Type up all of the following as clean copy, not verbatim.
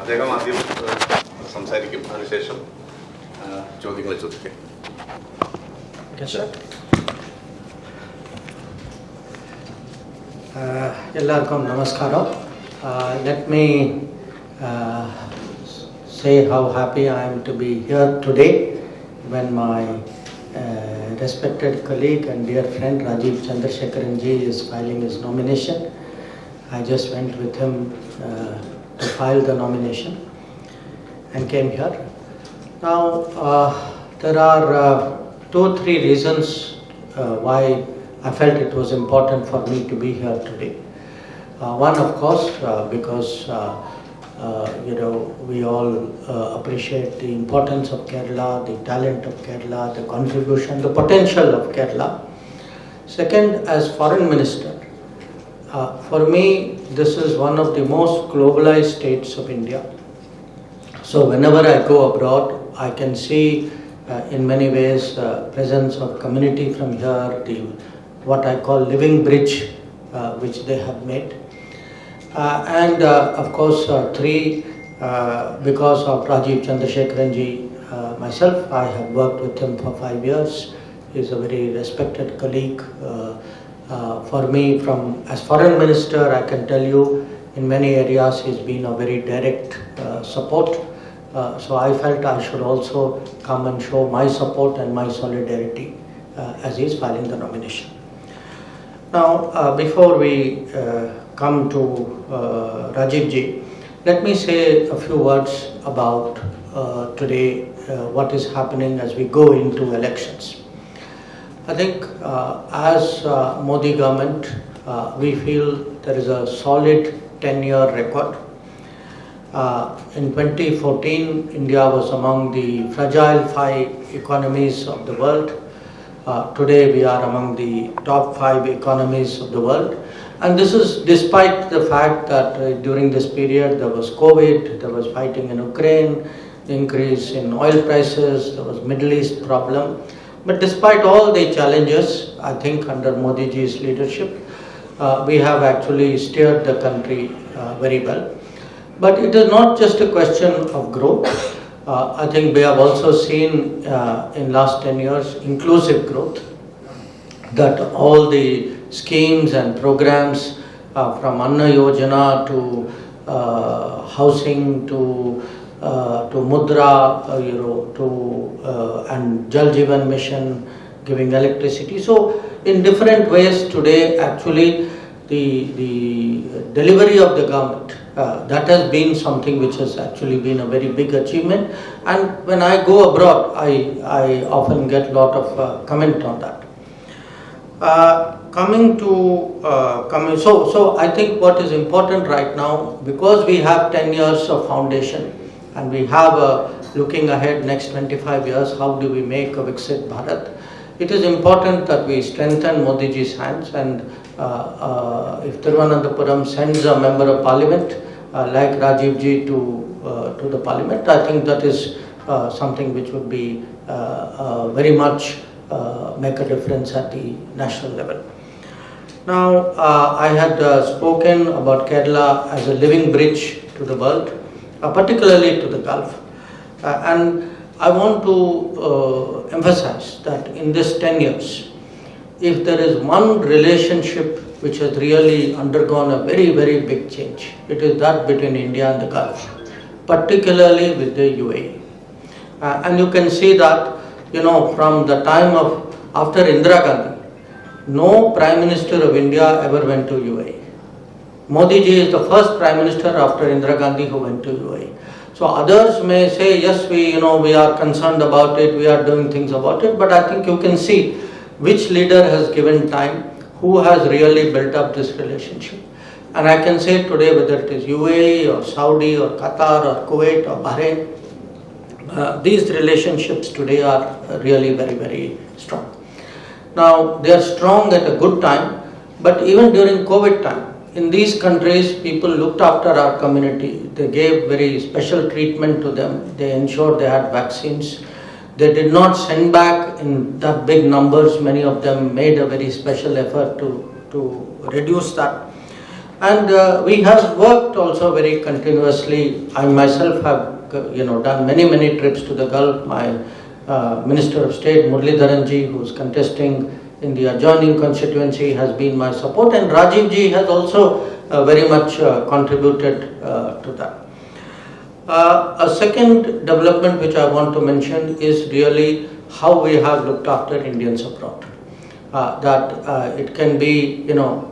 അദ്ദേഹം ആദ്യം സംസാരിക്കും, അതിനുശേഷം ചോദ്യങ്ങൾ ചോദിക്കും. എല്ലാവർക്കും നമസ്കാരം. Let me say how happy I am to be here today when my respected colleague and dear friend Rajiv Chandrasekharan ji is filing his nomination. I just went with him to file the nomination and came here. Now there are 2-3 reasons why I felt it was important for me to be here today. One, of course, because we all appreciate the importance of Kerala, the talent of Kerala, the contribution, the potential of Kerala. Second, as foreign minister, for me this is one of the most globalized states of India. So whenever I go abroad, I can see in many ways presence of community from here, what I call living bridge which they have made. And of course, 3, because of Rajiv Chandrasekharan ji, myself, I have worked with him for 5 years. He is a very respected colleague. For me, as foreign minister, I can tell you, in many areas he's been a very direct support. So I felt I should also come and show my support and my solidarity as he is filing the nomination. Now, before we come to Rajiv ji, let me say a few words about today, what is happening as we go into elections. I think as Modi government, we feel there is a solid 10-year record. In 2014, India was among the fragile 5 economies of the world. Today we are among the top 5 economies of the world, and this is despite the fact that during this period there was COVID, there was fighting in Ukraine, increase in oil prices, there was Middle East problem. But despite all the challenges, I think under Modi ji's leadership, we have actually steered the country very well. But it is not just a question of growth. I think we have also seen in last 10 years inclusive growth, that all the schemes and programs from Anna Yojana to housing to Mudra, and Jal Jeevan Mission, giving electricity. So in different ways today, actually the delivery of the government, that has been something which has actually been a very big achievement. And when I go abroad, I often get a lot of comment on that. So I think what is important right now, because we have 10 years of foundation and we have looking ahead next 25 years, how do we make a Viksit Bharat? It is important that we strengthen Modi ji's hands, and if Trivandrum sends a member of parliament like Rajiv ji to the parliament, I think that is something which would be very much make a difference at the national level. Now, I had spoken about Kerala as a living bridge to the world, particularly to the Gulf, and I want to emphasize that in this 10 years, if there is one relationship which has really undergone a very, very big change, it is that between India and the Gulf, particularly with the UAE. And you can see that, from the time of after Indira Gandhi, no Prime Minister of India ever went to UAE. Modi ji is the first Prime Minister after Indira Gandhi who went to UAE. So others may say, yes, we are concerned about it, we are doing things about it, but I think you can see which leader has given time, who has really built up this relationship. And I can say today, whether it is UAE or Saudi or Qatar or Kuwait or Bahrain, these relationships today are really very, very strong. Now, they are strong at a good time, but even during COVID time, in these countries, people looked after our community. They gave very special treatment to them. They ensured they had vaccines. They did not send back in that big numbers. Many of them made a very special effort to reduce that. And we have worked also very continuously. I myself have done many trips to the Gulf. My Minister of State Muralidharanji, who is contesting in the adjoining constituency, has been my support, and Rajiv ji has also very much contributed to that. A second development which I want to mention is really how we have looked after Indians abroad. It can be,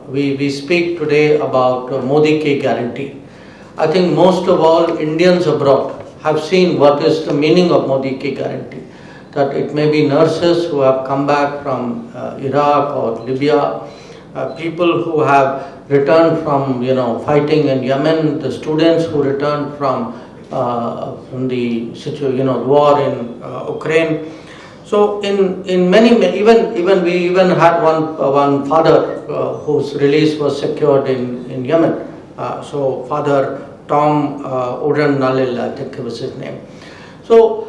we speak today about Modi Ki guarantee. I think most of all Indians abroad have seen what is the meaning of Modi Ki guarantee. That it may be nurses who have come back from Iraq or Libya, people who have returned from fighting in Yemen, the students who returned from the war in Ukraine. So in many, even we had one father whose release was secured in Yemen. So Father Tom Oden Nalil, I think was his name. So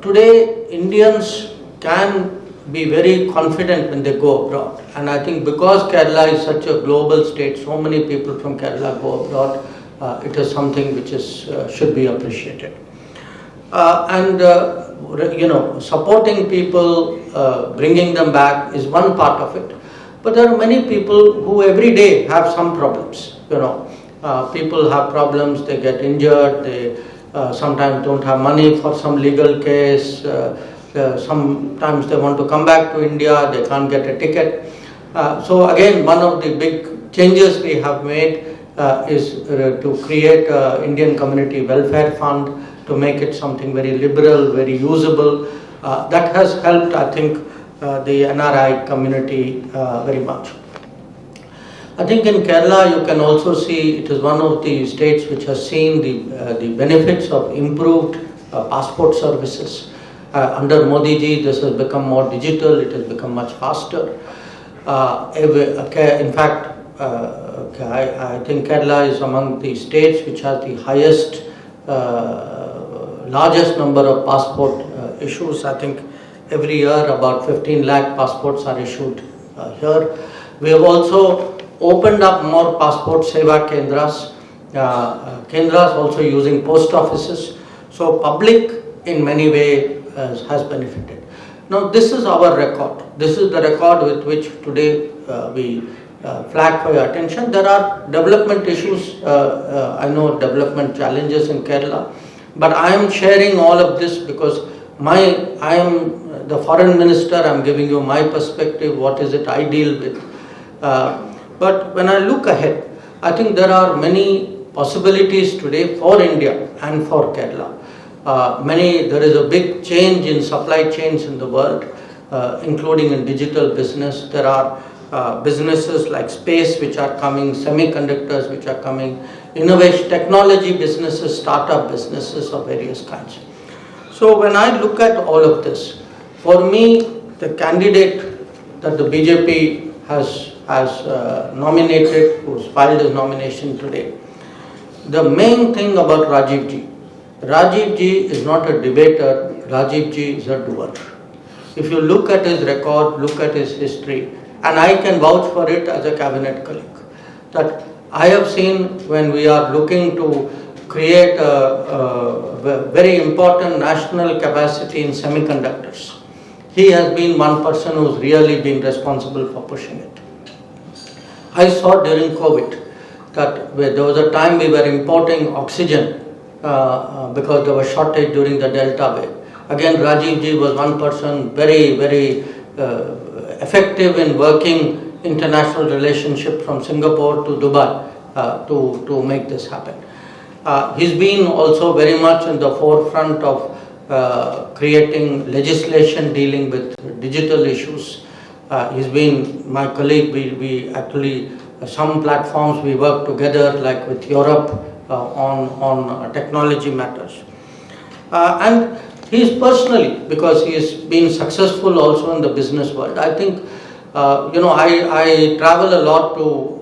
today Indians can be very confident when they go abroad, and I think because Kerala is such a global state, so many people from Kerala go abroad. It is something which should be appreciated. Supporting people, bringing them back is one part of it. But there are many people who every day have some problems. People have problems, they get injured, they sometimes don't have money for some legal case, sometimes they want to come back to India, they can't get a ticket. So again, one of the big changes we have made is to create an Indian Community Welfare Fund, to make it something very liberal, very usable. That has helped, I think, the NRI community very much. I think in Kerala you can also see it is one of the states which has seen the benefits of improved passport services. Under Modi ji, this has become more digital, it has become much faster. In fact, I think Kerala is among the states which has the highest, largest number of passport issues. I think every year about 15 lakh passports are issued here. We have also opened up more passport seva kendras, kendras also using post offices. So public in many ways has benefited. Now this is our record. This is the record with which today we flag for your attention. There are development issues, I know development challenges in Kerala, but I am sharing all of this because I am the foreign minister, I am giving you my perspective, what is it I deal with. But when I look ahead, I think there are many possibilities today for India and for Kerala. There is a big change in supply chains in the world, including in digital business. There are businesses like space which are coming, semiconductors which are coming, innovation, technology businesses, startup businesses of various kinds. So when I look at all of this, for me, the candidate that the BJP has nominated, who's filed his nomination today, the main thing about Rajiv ji is not a debater, Rajiv ji is a doer. If you look at his record, look at his history, and I can vouch for it as a cabinet colleague, that I have seen when we are looking to create a very important national capacity in semiconductors, he has been one person who's really been responsible for pushing it. I saw during COVID that there was a time we were importing oxygen because there was shortage during the Delta wave. Again, Rajiv ji was one person very effective in working international relationship from Singapore to Dubai to make this happen. He's been also very much in the forefront of creating legislation dealing with digital issues. He's been my colleague. We actually, some platforms we work together, like with Europe on technology matters. And he's personally, because he has been successful also in the business world. I think, I travel a lot to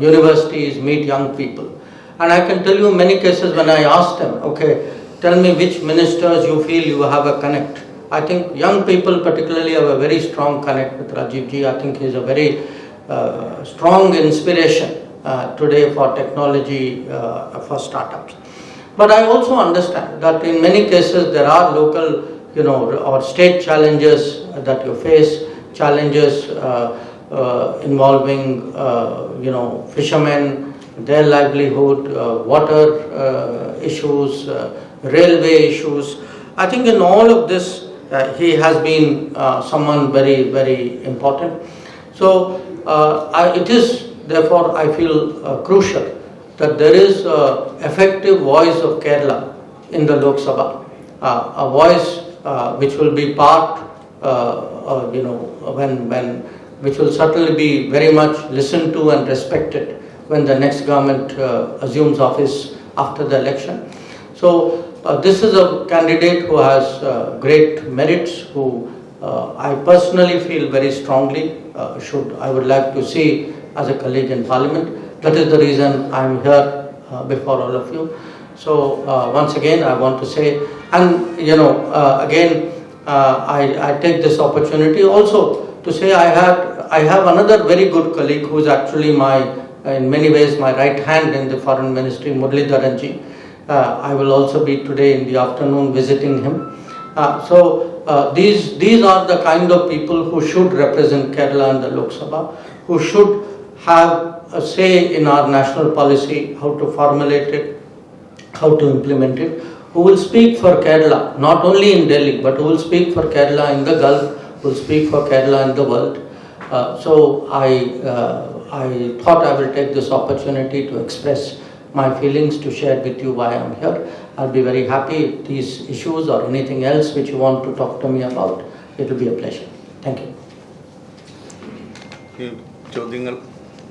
universities, meet young people. And I can tell you many cases when I ask them, okay, tell me which ministers you feel you have a connect. I think young people particularly have a very strong connect with Rajiv ji. I think he's a very strong inspiration today for technology, for startups. But I also understand that in many cases there are local, or state challenges that you face, challenges involving, fishermen, their livelihood, water issues, railway issues. I think in all of this, he has been someone very, very important. So it is therefore I feel crucial that there is an effective voice of Kerala in the Lok Sabha, a voice which will be part, which will certainly be very much listened to and respected when the next government assumes office after the election. So this is a candidate who has great merits, who I personally feel very strongly I would like to see as a colleague in Parliament. That is the reason I am here before all of you. So once again I want to say, and again I take this opportunity also to say I have another very good colleague who is actually in many ways my right hand in the Foreign Ministry, Muralidharanji. I will also be today in the afternoon visiting him. So these are the kind of people who should represent Kerala in the Lok Sabha, who should have a say in our national policy, how to formulate it, how to implement it, who will speak for Kerala, not only in Delhi, but who will speak for Kerala in the Gulf, who will speak for Kerala in the world. So I thought I will take this opportunity to express my feelings, to share with you why I am here. I'll be very happy if these issues or anything else which you want to talk to me about, it will be a pleasure. Thank you.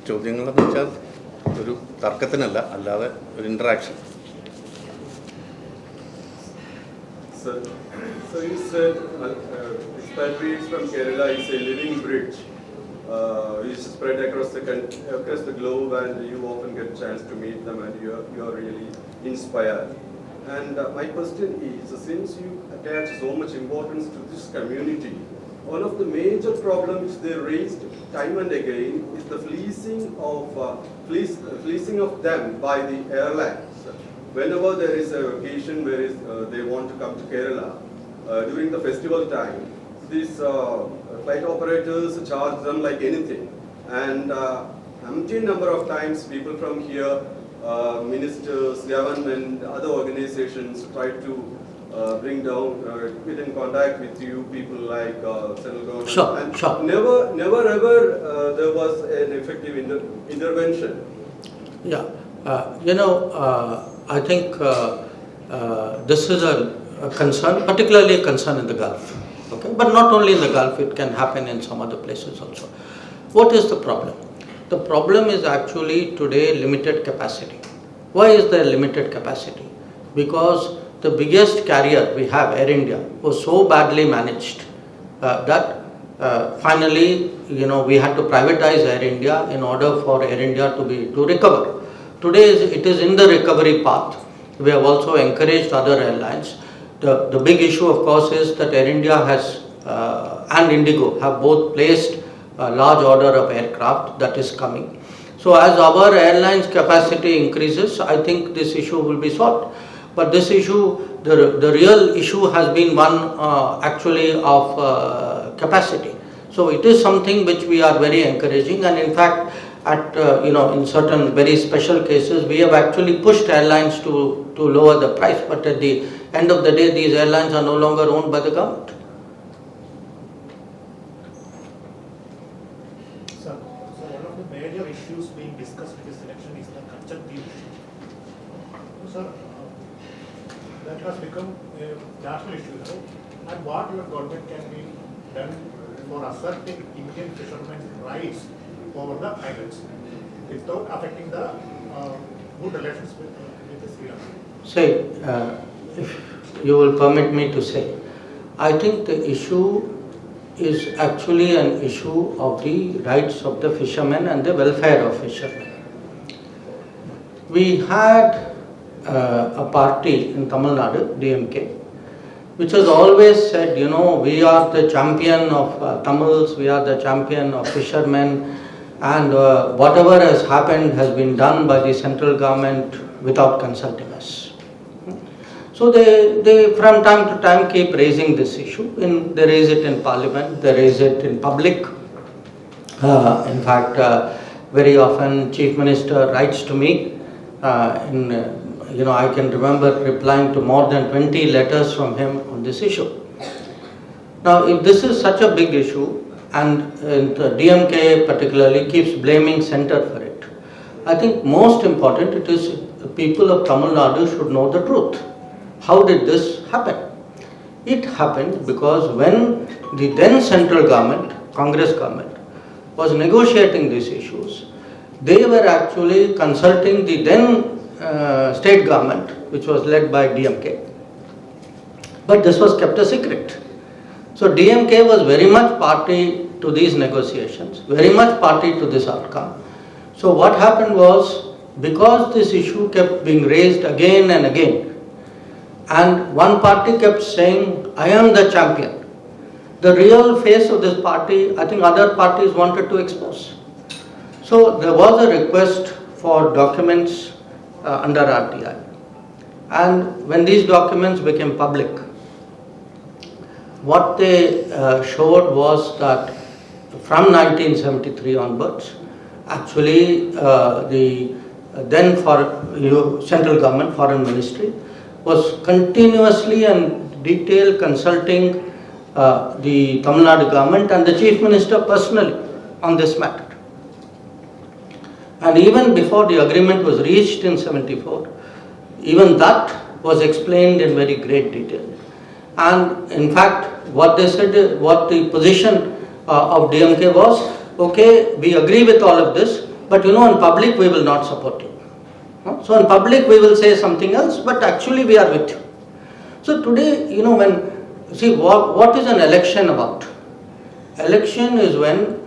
ചോദ്യങ്ങളെന്ന് വെച്ചാൽ ഒരു തർക്കത്തിനല്ല, അല്ലാതെ ഒരു interaction. So you said expatriates from Kerala is a living bridge. Is spread across the globe, and you often get a chance to meet them, and you are really inspired. And my question is, since you attach so much importance to this community, one of the major problems they raised time and again is the fleecing of them by the airlines. Whenever there is a occasion where they want to come to Kerala during the festival time, these flight operators charge them like anything. And umpteen number of times people from here, ministers, government, other organizations try to bring down, get in contact with you, people like central government. Sure. Never ever there was an effective intervention. Yeah, I think this is a concern, particularly a concern in the Gulf. Okay, but not only in the Gulf, it can happen in some other places also. What is the problem? The problem is actually today limited capacity. Why is there limited capacity? Because the biggest carrier we have, Air India, was so badly managed that finally, we had to privatize Air India in order for Air India to recover. Today it is in the recovery path. We have also encouraged other airlines. The big issue, of course, is that Air India and Indigo have both placed a large order of aircraft that is coming. So as our airlines capacity increases, I think this issue will be solved. But this issue, the real issue has been one actually of capacity. So it is something which we are very encouraging, and in fact, in certain very special cases, we have actually pushed airlines to lower the price. But at the end of the day, these airlines are no longer owned by the government. So one of the major issues being discussed in this election is the conjunctive issue. Sir, that has become a national issue now, and what your government can be done for asserting Indian fishermen's rights over the islands without affecting the good relations with Sri Lanka. Say, if you will permit me to say, I think the issue is actually an issue of the rights of the fishermen and the welfare of fishermen. We had a party in Tamil Nadu, DMK, which has always said, we are the champion of Tamils, we are the champion of fishermen, and whatever has happened has been done by the central government without consulting us. So they from time to time keep raising this issue. They raise it in parliament, they raise it in public. In fact, very often Chief Minister writes to me. I can remember replying to more than 20 letters from him on this issue. Now, if this is such a big issue, and the DMK particularly keeps blaming center for it, I think most important it is the people of Tamil Nadu should know the truth. How did this happen? It happened because when the then central government, Congress government, was negotiating these issues, they were actually consulting the then state government, which was led by DMK. But this was kept a secret. So DMK was very much party to these negotiations, very much party to this outcome. So what happened was, because this issue kept being raised again and again, and one party kept saying, I am the champion, the real face of this party, I think other parties wanted to expose. So there was a request for documents under RTI. And when these documents became public, what they showed was that from 1973 onwards, actually the then central government, foreign ministry, was continuously and detailed consulting the Tamil Nadu government and the Chief Minister personally on this matter. And even before the agreement was reached in 74, even that was explained in very great detail. And in fact, what they said, what the position of DMK was, okay, we agree with all of this, but in public we will not support you. So in public we will say something else, but actually we are with you. So today, what is an election about? Election is when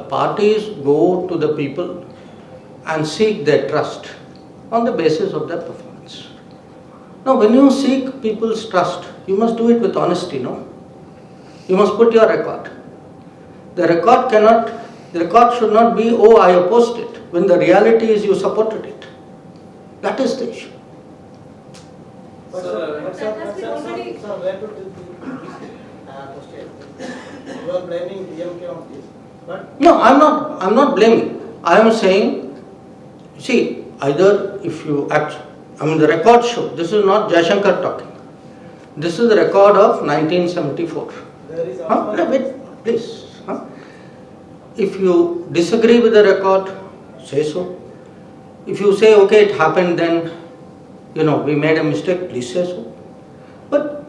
parties go to the people and seek their trust on the basis of their performance. Now, when you seek people's trust, you must do it with honesty, no? You must put your record. The record should not be, oh, I opposed it, when the reality is you supported it. That is the issue. But sir, where to this question? You are blaming DMK on this, but no, I'm not blaming. I am saying, see, either if you act, the record show, this is not Jayशङ talking. This is the record of 1974. there is Wait, please. If you disagree with the record, say so. If you say, okay, it happened then, we made a mistake, please say so. But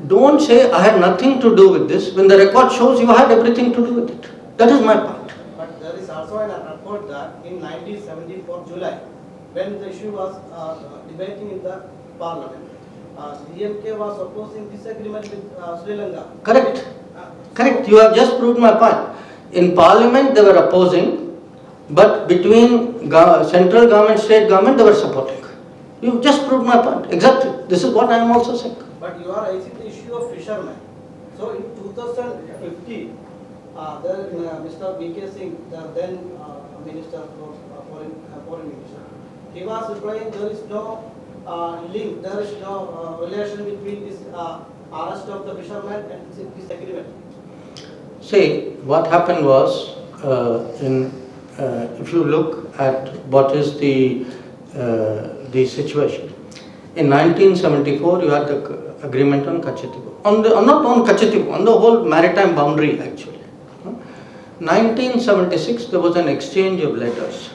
don't say, I had nothing to do with this, when the record shows you had everything to do with it. That is my point. But there is also an report that in 1974 July, when the issue was debating in the parliament, DMK was opposing disagreement with Sri Lanka. Correct. Correct. You have just proved my point. In parliament they were opposing, but between central government, state government, they were supporting. You just proved my point. Exactly. This is what I am also saying. But you are raising the issue of fishermen. So in 2015, Mr. B.K. Singh, the then Minister for Foreign Minister, he was replying there is no link, there is no relation between this arrest of the fishermen and this agreement. See, what happened was, if you look at what is the situation, in 1974 you had the agreement on Kachetibu, not on Kachetibu, on the whole maritime boundary actually. 1976 there was an exchange of letters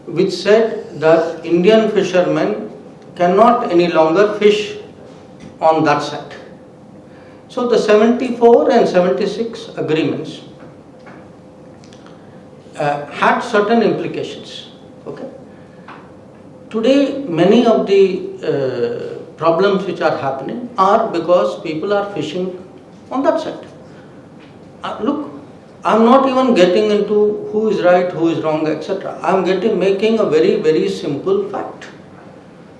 which said that Indian fishermen cannot any longer fish on that side. So the 74 and 76 agreements had certain implications. Okay. Today, many of the problems which are happening are because people are fishing on that side. Look, I am not even getting into who is right, who is wrong, etc. I am making a very, very simple fact.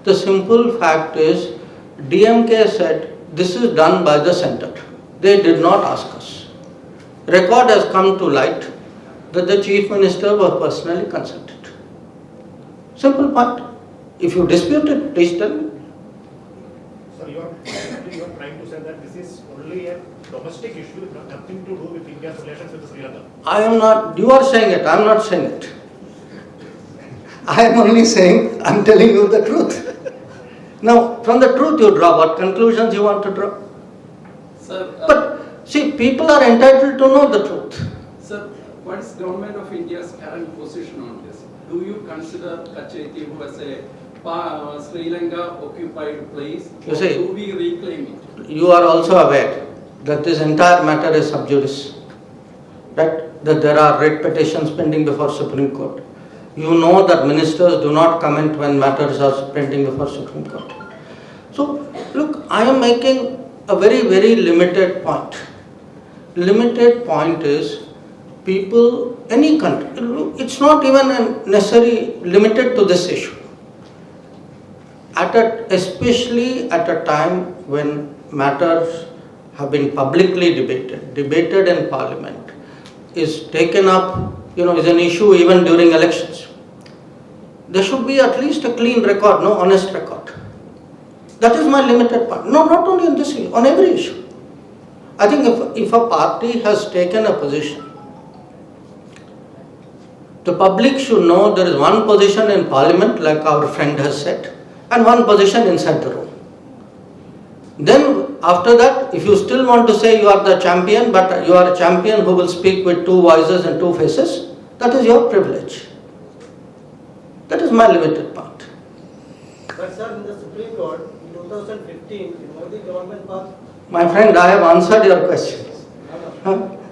The simple fact is, DMK said, this is done by the center. They did not ask us. Record has come to light. that the Chief Minister was personally consulted. Simple point. If you dispute it, please tell me. Sir, you are trying to say that this is only a domestic issue, nothing to do with India's relations with Sri Lanka. I am not, you are saying it, I am not saying it. I am only saying, I am telling you the truth. Now, from the truth you draw what conclusions you want to draw. Sir, But see, people are entitled to know the truth. sir, what is government of India's current position on this? Do you consider Kacheti as a Sri Lanka occupied place? You or see- do we reclaim it? You are also aware that this entire matter is sub judice, right? That there are writ petitions pending before Supreme Court. You know that ministers do not comment when matters are pending before Supreme Court. So, look, I am making a very, very limited point. Limited point is people, any country, it's not even necessarily limited to this issue. Especially at a time when matters have been publicly debated in Parliament, is taken up, is an issue even during elections. There should be at least a clean record, no honest record. That is my limited point. No, not only on this issue, on every issue. I think if a party has taken a position, the public should know there is one position in Parliament, like our friend has said, and one position inside the room. Then after that, if you still want to say you are the champion, but you are a champion who will speak with two voices and two faces, that is your privilege. That is my limited point. But sir, in the Supreme Court, in 2015, the Modi government passed. My friend, I have answered your question.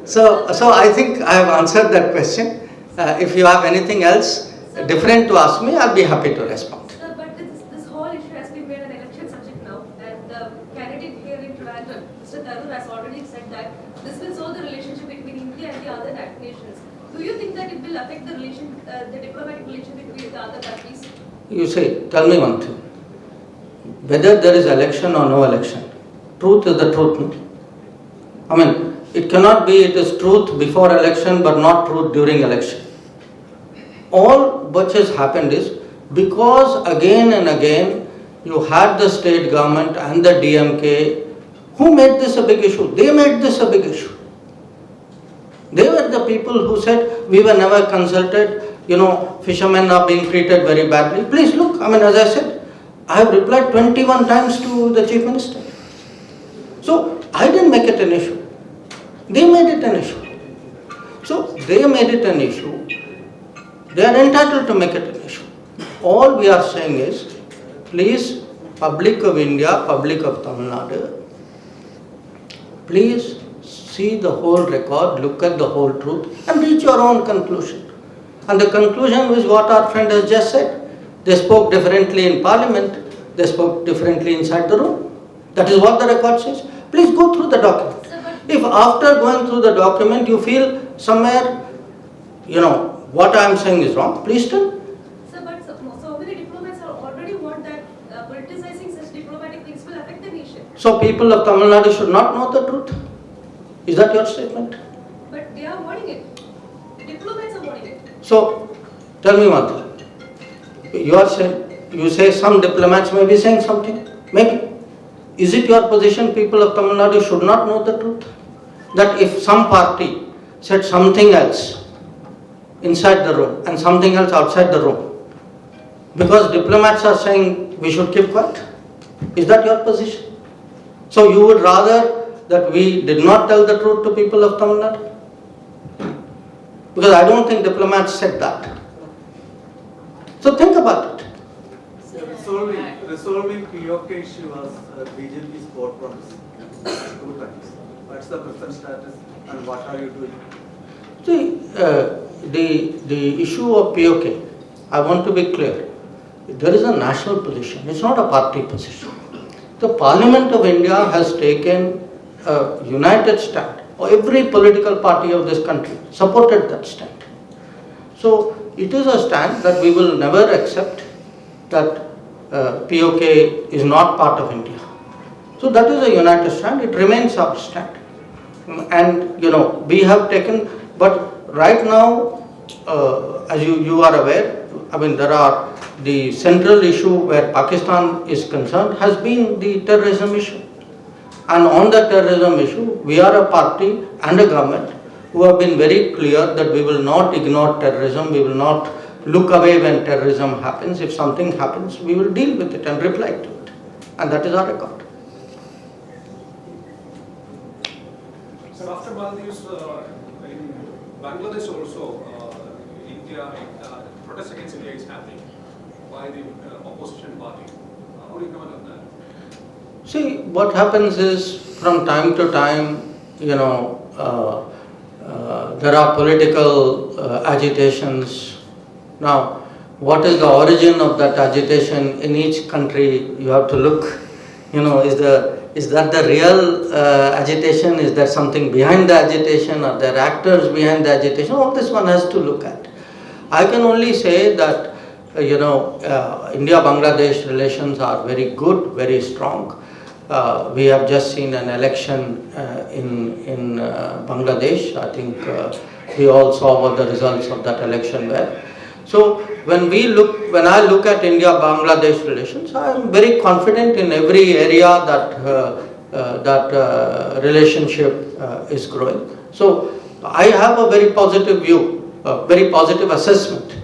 So I think I have answered that question. If you have anything else different to ask me, I'll be happy to respond. Sir, but this whole issue has been made an election subject now, and the candidate here in Trivandrum, Mr. Tarun, has already said that this will solve the relationship between India and the other nations. Do you think that it will affect the diplomatic relationship between the other countries? You say, tell me one thing. Whether there is election or no election, truth is the truth. No? I mean, it cannot be it is truth before election but not truth during election. All which has happened is because again and again you had the state government and the DMK who made this a big issue. They made this a big issue. They were the people who said we were never consulted, fishermen are being treated very badly. Please look, as I said, I have replied 21 times to the Chief Minister. So I didn't make it an issue. They made it an issue. So they made it an issue. They are entitled to make it an issue. All we are saying is, please, public of India, public of Tamil Nadu, please see the whole record, look at the whole truth and reach your own conclusion. And the conclusion is what our friend has just said. They spoke differently in Parliament, they spoke differently inside the room. That is what the record says. Please go through the document. If after going through the document you feel somewhere, what I am saying is wrong, please tell. Sir, but so many diplomats are already warned that politicizing such diplomatic things will affect the nation. So people of Tamil Nadu should not know the truth? Is that your statement? But they are warning it. The diplomats are warning it. So, tell me one thing. You say some diplomats may be saying something. Maybe. Is it your position people of Tamil Nadu should not know the truth? That if some party said something else inside the room and something else outside the room, because diplomats are saying we should keep quiet? Is that your position? So you would rather that we did not tell the truth to people of Tamil Nadu? Because I don't think diplomats said that. So think about it. Resolving POK issue was BJP's board promise 2 times. What's the present status and what are you doing? See, the issue of POK, I want to be clear. There is a national position. It's not a party position. The Parliament of India has taken a united stand. Every political party of this country supported that stand. So it is a stand that we will never accept that POK is not part of India. So that is a united stand. It remains our stand. And we have taken, but right now, as you are aware, I mean, the central issue where Pakistan is concerned has been the terrorism issue. And on the terrorism issue, we are a party and a government who have been very clear that we will not ignore terrorism, we will not look away when terrorism happens. If something happens, we will deal with it and reply to it. And that is our record. So after Maldives, in Bangladesh also, India, protest against India is happening by the opposition party. How do you comment on that? See, what happens is from time to time, there are political agitations. Now, what is the origin of that agitation in each country? You have to look, is that the real agitation? Is there something behind the agitation? Are there actors behind the agitation? All this one has to look at. I can only say that, India-Bangladesh relations are very good, very strong. We have just seen an election in Bangladesh. I think we all saw what the results of that election were. So when I look at India-Bangladesh relations, I am very confident in every area that relationship is growing. So I have a very positive view, a very positive assessment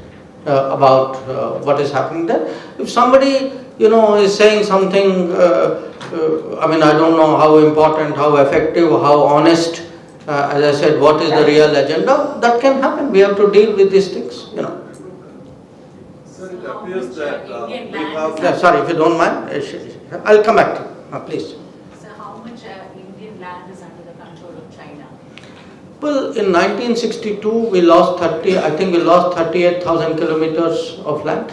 about what is happening there. If somebody is saying something, I don't know how important, how effective, how honest, as I said, what is the real agenda, that can happen. We have to deal with these things, Sir, it appears that we have... Yeah, sorry, if you don't mind, I'll come back to you, please. So how much Indian land is under the control of China? Well, in 1962, we lost 38,000 kilometers of land.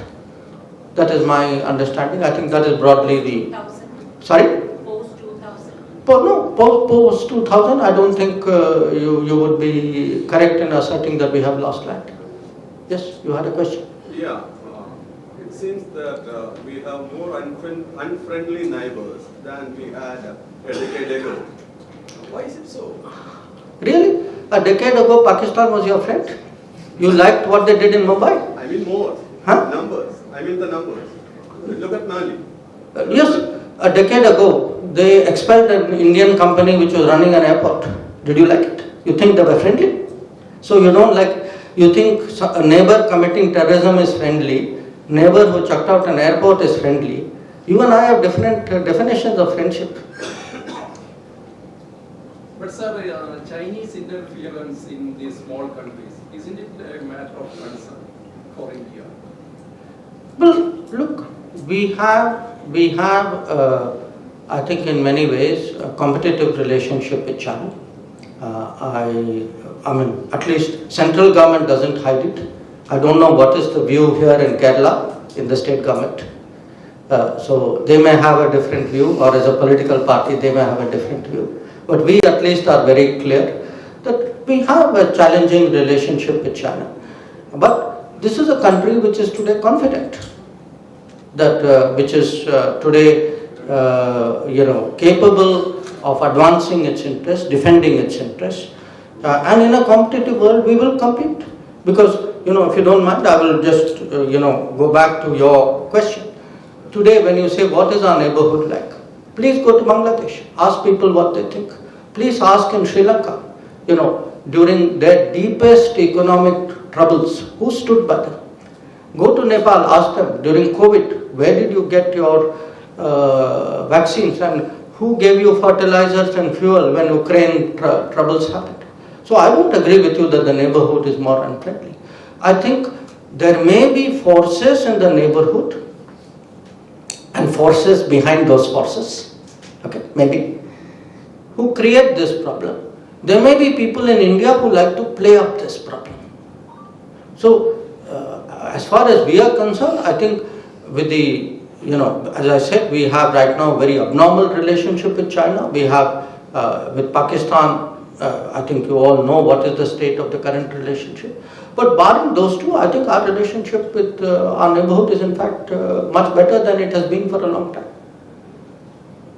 That is my understanding. I think that is broadly the... 2000? Sorry? Post 2000? Post 2000, I don't think you would be correct in asserting that we have lost land. Yes, you had a question? Yeah, it seems that we have more unfriendly neighbors than we had a decade ago. Why is it so? Really? A decade ago, Pakistan was your friend? You liked what they did in Mumbai? I mean more. Huh? Numbers. I mean the numbers. Look at Mali. Yes, a decade ago, they expelled an Indian company which was running an airport. Did you like it? You think they were friendly? So you think a neighbor committing terrorism is friendly, neighbor who chucked out an airport is friendly. You and I have different definitions of friendship. But sir, Chinese interference in these small countries, isn't it a matter of concern for India? Well, look, we have, I think in many ways, a competitive relationship with China. At least central government doesn't hide it. I don't know what is the view here in Kerala, in the state government. So they may have a different view, or as a political party they may have a different view. But we at least are very clear that we have a challenging relationship with China. But this is a country which is today confident, which is today capable of advancing its interests, defending its interests. And in a competitive world, we will compete. Because, if you don't mind, I will just, go back to your question. Today, when you say, what is our neighborhood like? Please go to Bangladesh. Ask people what they think. Please ask in Sri Lanka, during their deepest economic troubles, who stood by them? Go to Nepal, ask them, during COVID, where did you get your vaccines and who gave you fertilizers and fuel when Ukraine troubles happened? So I won't agree with you that the neighborhood is more unfriendly. I think there may be forces in the neighborhood and forces behind those forces, maybe, who create this problem. There may be people in India who like to play up this problem. So, as far as we are concerned, I think with the, as I said, we have right now a very abnormal relationship with China. We have with Pakistan, I think you all know what is the state of the current relationship. But barring those two, I think our relationship with our neighborhood is in fact much better than it has been for a long time.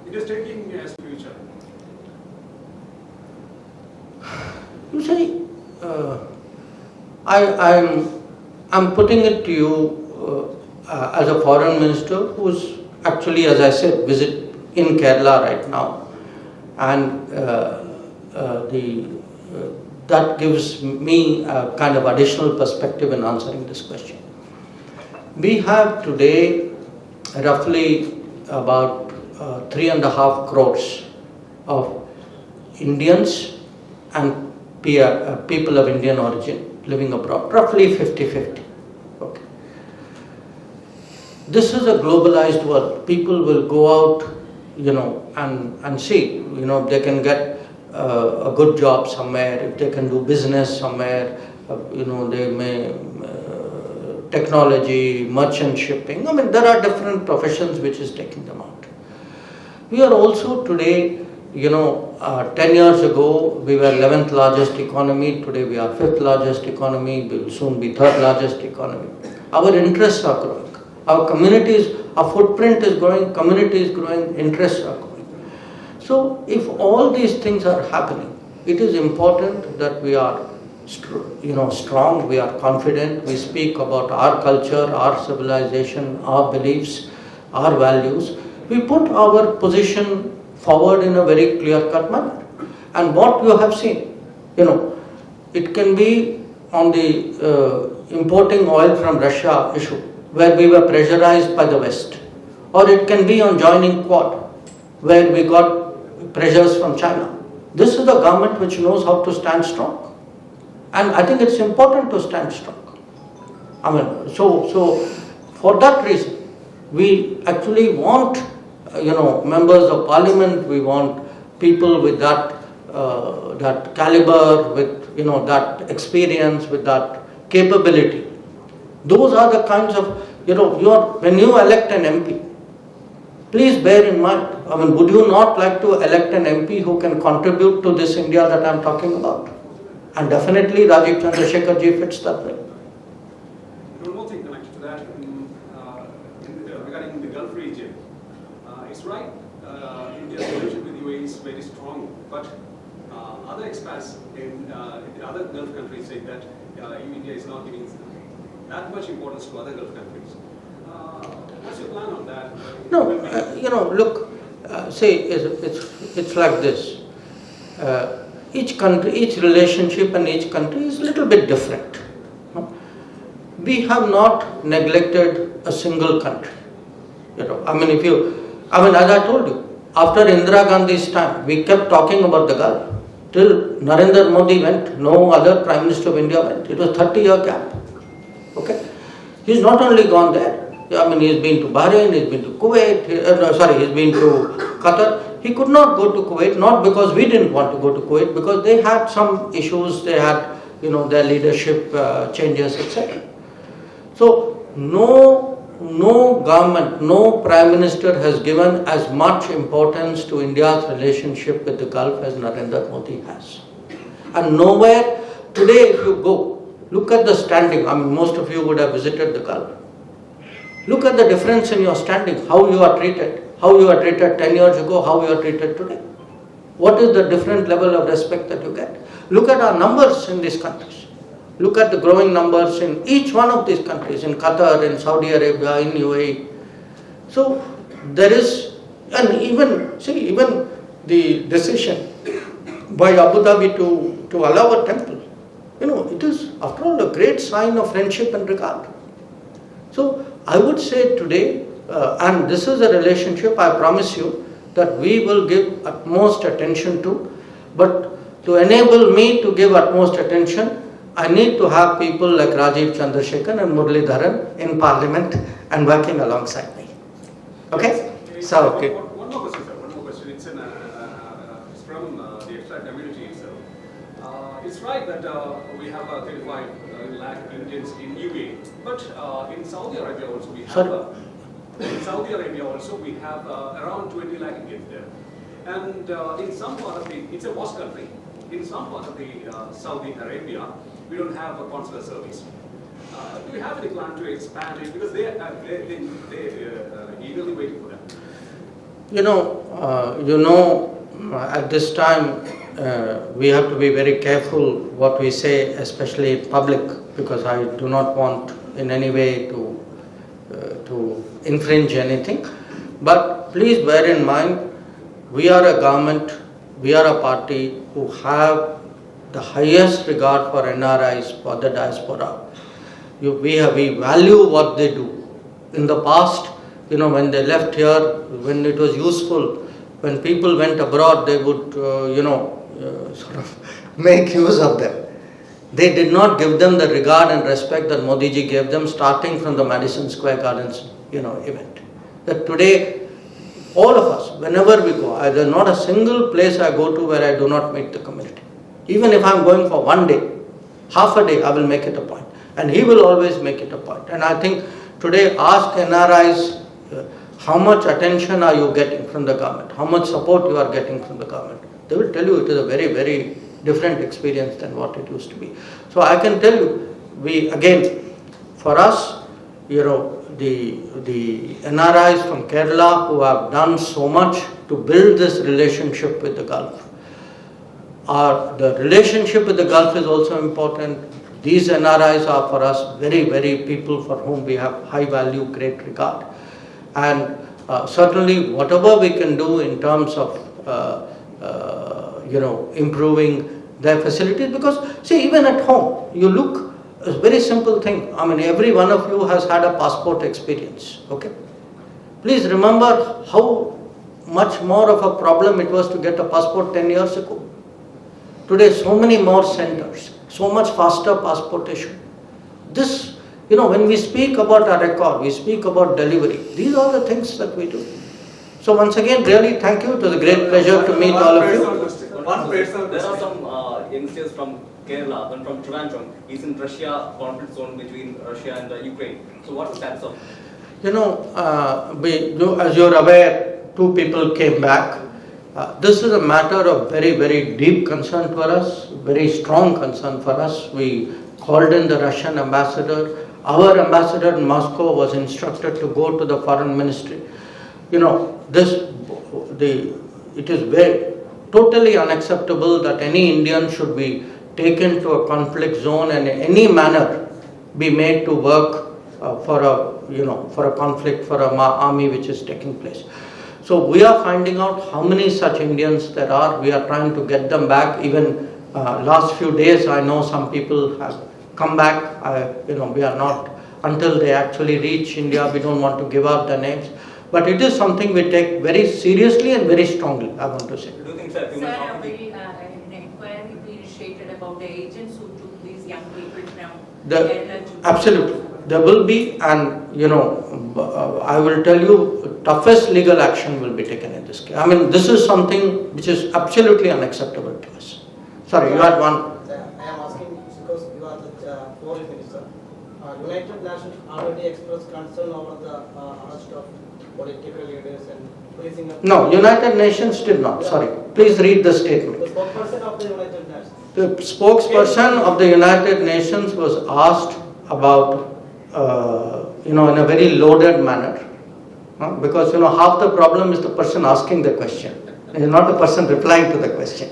It is taking as future. You see, I'm putting it to you as a foreign minister who's actually, as I said, visit in Kerala right now, and that gives me a kind of additional perspective in answering this question. We have today roughly about 3.5 crores of Indians and people of Indian origin living abroad, roughly 50-50. Okay. This is a globalized world. People will go out, and see, they can get a good job somewhere, if they can do business somewhere, they may technology, merchant shipping. I mean, there are different professions which is taking them out. We are also today, 10 years ago, we were 11th largest economy. Today we are 5th largest economy. We will soon be 3rd largest economy. Our interests are growing. Our communities, our footprint is growing, community is growing, interests are growing. So if all these things are happening, it is important that we are strong, we are confident, we speak about our culture, our civilization, our beliefs, our values. We put our position forward in a very clear-cut manner. And what you have seen, it can be on the importing oil from Russia issue, where we were pressurized by the West. Or it can be on joining Quad, where we got pressures from China. This is a government which knows how to stand strong. And I think it's important to stand strong. I mean, so for that reason, we actually want, members of parliament, we want people with that caliber, with, that experience, with that capability. Those are the kinds of, when you elect an MP, please bear in mind, would you not like to elect an MP who can contribute to this India that I'm talking about? And definitely Rajiv Chandrasekhar ji fits that way. One more thing connected to that, regarding the Gulf region. It's right, India's relationship with UAE is very strong, but other expats in other Gulf countries say that India is not giving that much importance to other Gulf countries. What's your plan on that? No, look, it's like this. Each country, each relationship and each country is a little bit different. We have not neglected a single country. As I told you, after Indira Gandhi's time, we kept talking about the Gulf. Till Narendra Modi went, no other Prime Minister of India went. It was a 30-year gap. Okay? He's not only gone there. He's been to Bahrain, he's been to Kuwait, he's been to Qatar. He could not go to Kuwait, not because we didn't want to go to Kuwait, because they had some issues, they had, their leadership changes, etc. So, no government, no Prime Minister has given as much importance to India's relationship with the Gulf as Narendra Modi has. And nowhere, today if you go, look at the standing, most of you would have visited the Gulf. Look at the difference in your standing, how you are treated 10 years ago, how you are treated today. What is the different level of respect that you get? Look at our numbers in these countries. Look at the growing numbers in each one of these countries, in Qatar, in Saudi Arabia, in UAE. So there is, and even the decision by Abu Dhabi to allow a temple, it is after all a great sign of friendship and regard. So I would say today, and this is a relationship I promise you that we will give utmost attention to, but to enable me to give utmost attention, I need to have people like Rajiv Chandrasekhar and Muralidharan in Parliament and working alongside me. Okay? So, okay. One more question, sir. One more question. It's from the expat community itself. It's right that we have 35 lakh Indians in UAE, but in Saudi Arabia also we have. In Saudi Arabia also we have around 20 lakh Indians there, and in some part of it's a vast country. In some part of the Saudi Arabia, we don't have a consular service. Do we have any plan to expand it? Because they're eagerly waiting for that. At this time, we have to be very careful what we say, especially in public. because I do not want in any way to infringe anything. But please bear in mind, we are a government, we are a party who have the highest regard for NRIs, for the diaspora. We value what they do. In the past, when they left here, when it was useful, when people went abroad, they would, sort of make use of them. They did not give them the regard and respect that Modi ji gave them, starting from the Madison Square Gardens, event. That today, all of us, whenever we go, there is not a single place I go to where I do not meet the community. Even if I am going for one day, half a day, I will make it a point. And he will always make it a point. And I think today, ask NRIs, how much attention are you getting from the government? How much support you are getting from the government? They will tell you it is a very, very different experience than what it used to be. So I can tell you, for us, the NRIs from Kerala who have done so much to build this relationship with the Gulf. The relationship with the Gulf is also important. These NRIs are for us very, very people for whom we have high value, great regard. And certainly whatever we can do in terms of improving their facilities, because see, even at home, you look, a very simple thing. I mean, every one of you has had a passport experience, okay? Please remember how much more of a problem it was to get a passport 10 years ago. Today, so many more centers, so much faster passport issue. This, when we speak about our record, we speak about delivery. These are the things that we do. So once again, really thank you. It was a great pleasure to meet all of you. There are some youngsters from Kerala, one from Trivandrum. He's in Russia, conflict zone between Russia and Ukraine. So what's the status of? As you're aware, 2 people came back. This is a matter of very, very deep concern for us, very strong concern for us. We called in the Russian ambassador. Our ambassador in Moscow was instructed to go to the foreign ministry. It is totally unacceptable that any Indian should be taken to a conflict zone and in any manner be made to work for a conflict, for an army which is taking place. So we are finding out how many such Indians there are. We are trying to get them back. Even last few days, I know some people have come back. We are not, until they actually reach India, we don't want to give out their names. But it is something we take very seriously and very strongly, I want to say. Do you think, sir, an inquiry be initiated about the agents who took these young people from Kerala to... Absolutely. There will be, and I will tell you, toughest legal action will be taken in this case. I mean, this is something which is absolutely unacceptable to us. Sorry, you had one. I am asking because you are the foreign minister. United Nations already expressed concern over the arrest of political leaders and placing up... No, United Nations did not. Sorry. Please read the statement. The spokesperson of the United Nations. The spokesperson of the United Nations was asked about, in a very loaded manner. Because, half the problem is the person asking the question. It is not the person replying to the question.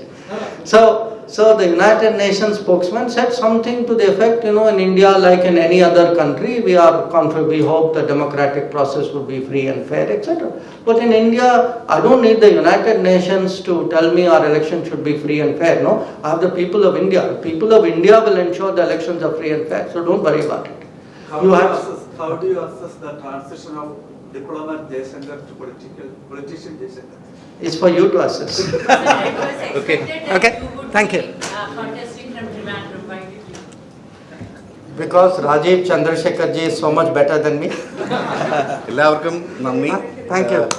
So the United Nations spokesman said something to the effect, in India, like in any other country, we hope the democratic process will be free and fair, etc. But in India, I don't need the United Nations to tell me our election should be free and fair. No, I have the people of India. The people of India will ensure the elections are free and fair. So don't worry about it. How do you assess the transition of diplomat Jayశങ to politician Jayశങ? It's for you to assess. So it was expected that Okay. you would Thank you. be contesting from Trivandrum. Why did you? Because Rajiv Chandrasekhar ji is so much better than me. എല്ലാവർക്കും നന്ദി. Thank you.